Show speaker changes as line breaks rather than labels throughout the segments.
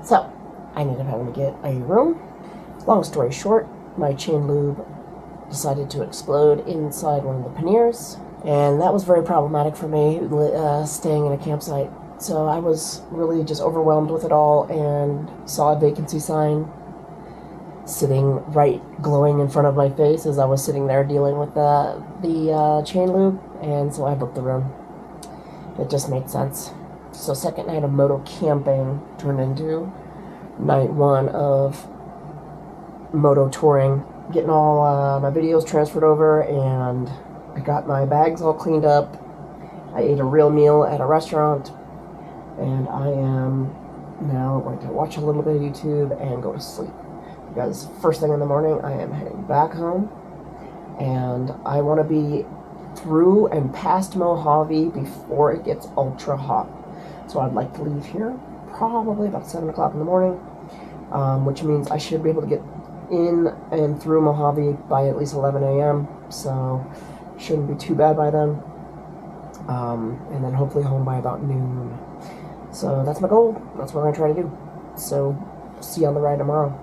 So, I ended up having to get a room. Long story short, my chain lube decided to explode inside one of the panniers, and that was very problematic for me, staying in a campsite. So I was really just overwhelmed with it all and saw a vacancy sign sitting right glowing in front of my face as I was sitting there dealing with the chain lube, and so I booked the room. It just made sense. So second night of moto camping turned into night one of moto touring, getting all my videos transferred over, and I got my bags all cleaned up. I ate a real meal at a restaurant, and I am now going to watch a little bit of YouTube and go to sleep. Because first thing in the morning, I am heading back home, and I want to be through and past Mojave before it gets ultra hot. So I'd like to leave here probably about 7 o'clock in the morning, which means I should be able to get in and through Mojave by at least 11 a.m. So shouldn't be too bad by then. And then hopefully home by about noon. So that's my goal. That's what I'm going to try to do. So see you on the ride tomorrow.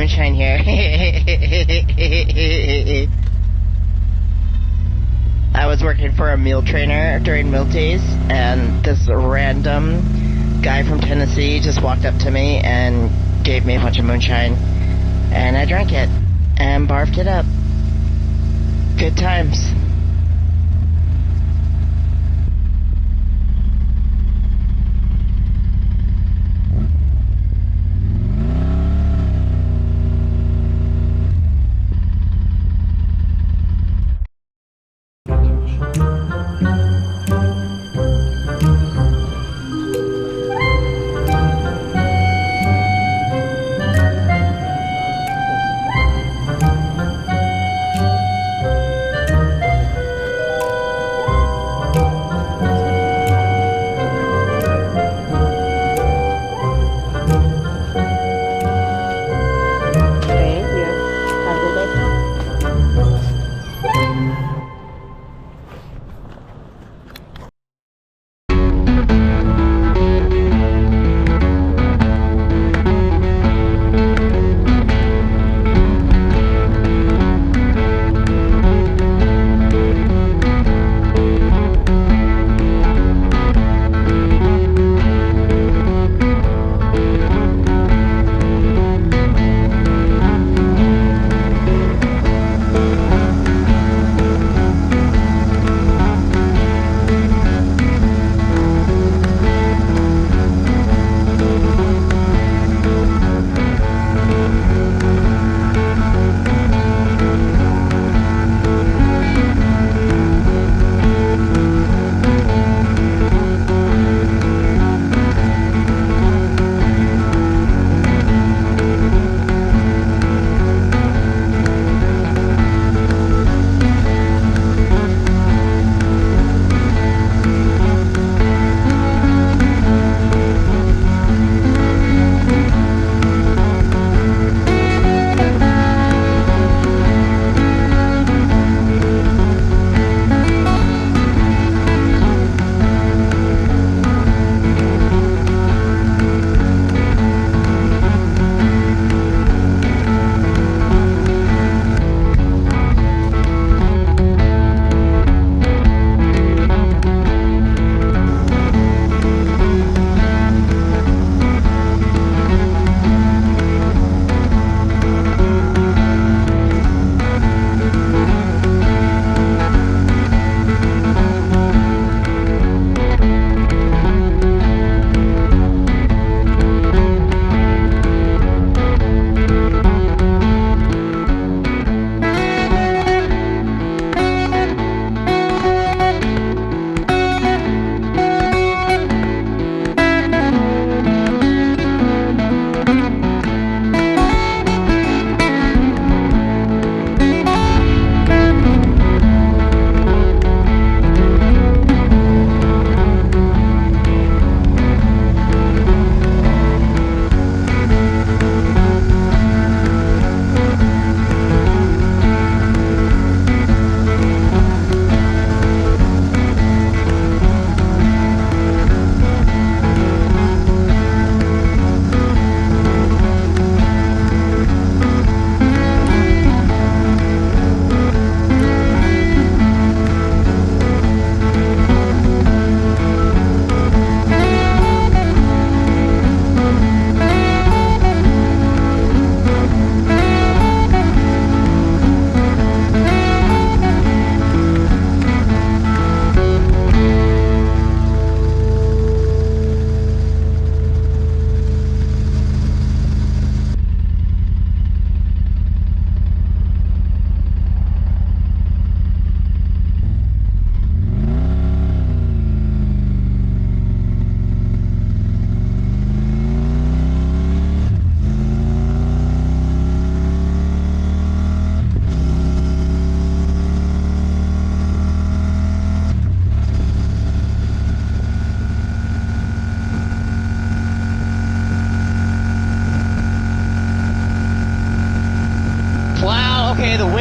moonshine here. I was working for a meal trainer during meal days, and this random guy from Tennessee just walked up to me and gave me a bunch of moonshine, and I drank it and barfed it up. Good times.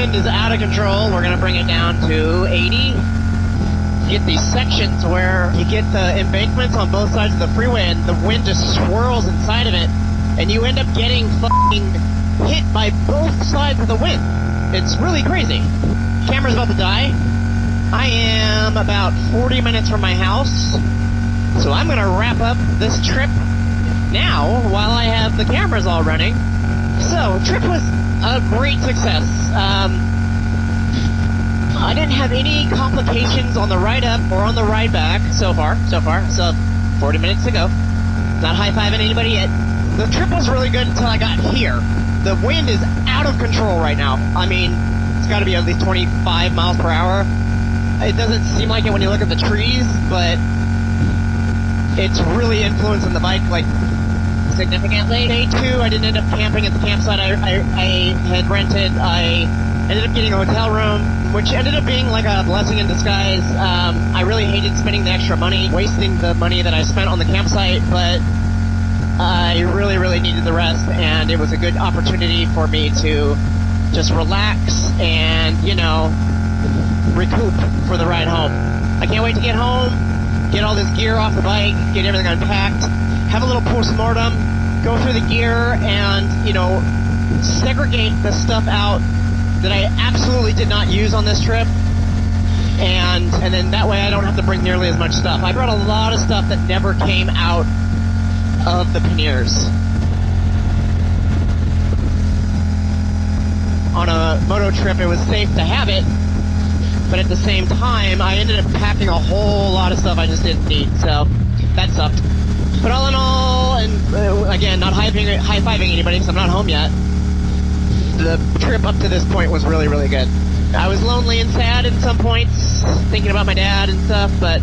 wind is out of control. We're gonna bring it down to 80. Get these sections where you get the embankments on both sides of the freeway and the wind just swirls inside of it, and you end up getting fucking hit by both sides of the wind. It's really crazy. Camera's about to die. I am about 40 minutes from my house, so I'm gonna wrap up this trip now while I have the cameras all running. So, trip was a great success. I didn't have any complications on the ride up or on the ride back so far. So 40 minutes to go. Not high-fiving anybody yet. The trip was really good until I got here. The wind is out of control right now. I mean, it's got to be at least 25 miles per hour. It doesn't seem like it when you look at the trees, but it's really influencing the bike, like, significantly. Day 2, I didn't end up camping at the campsite I had rented. I ended up getting a hotel room, which ended up being like a blessing in disguise. I really hated spending the extra money, wasting the money that I spent on the campsite, but I really, really needed the rest, and it was a good opportunity for me to just relax and, you know, recoup for the ride home. I can't wait to get home, get all this gear off the bike, get everything unpacked, have a little post-mortem, go through the gear, and, you know, segregate the stuff out that I absolutely did not use on this trip, and then that way I don't have to bring nearly as much stuff. I brought a lot of stuff that never came out of the panniers. On a moto trip, it was safe to have it, but at the same time, I ended up packing a whole lot of stuff I just didn't need, so that sucked. But all in all, and again, not high-fiving anybody because I'm not home yet, the trip up to this point was really, really good. I was lonely and sad at some points, thinking about my dad and stuff, but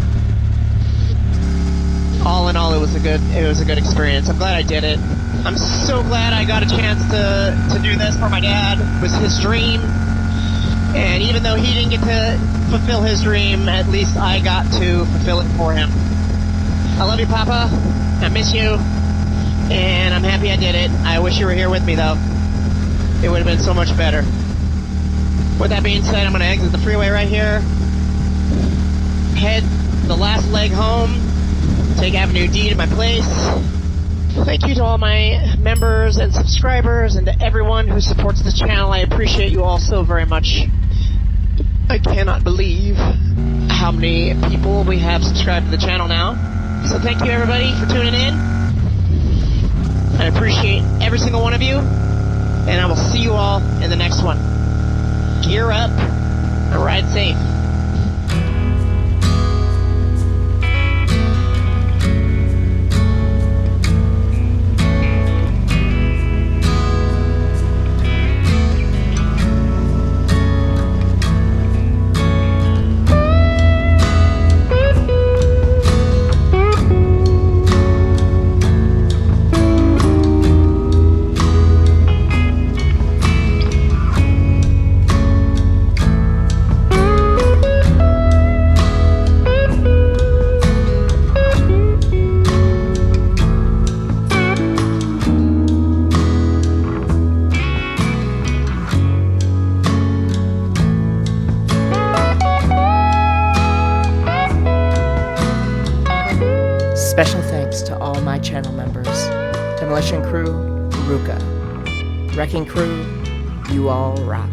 all in all, it was a good experience. I'm glad I did it. I'm so glad I got a chance to do this for my dad. It was his dream, and even though he didn't get to fulfill his dream, at least I got to fulfill it for him. I love you, Papa. I miss you, and I'm happy I did it. I wish you were here with me, though. It would have been so much better. With that being said, I'm going to exit the freeway right here, head the last leg home, take Avenue D to my place. Thank you to all my members and subscribers and to everyone who supports this channel. I appreciate you all so very much. I cannot believe how many people we have subscribed to the channel now. So thank you everybody for tuning in. I appreciate every single one of you. And I will see you all in the next one. Gear up and ride safe.
Special thanks to all my channel members. Demolition Crew, Ruka. Wrecking Crew, you all rock.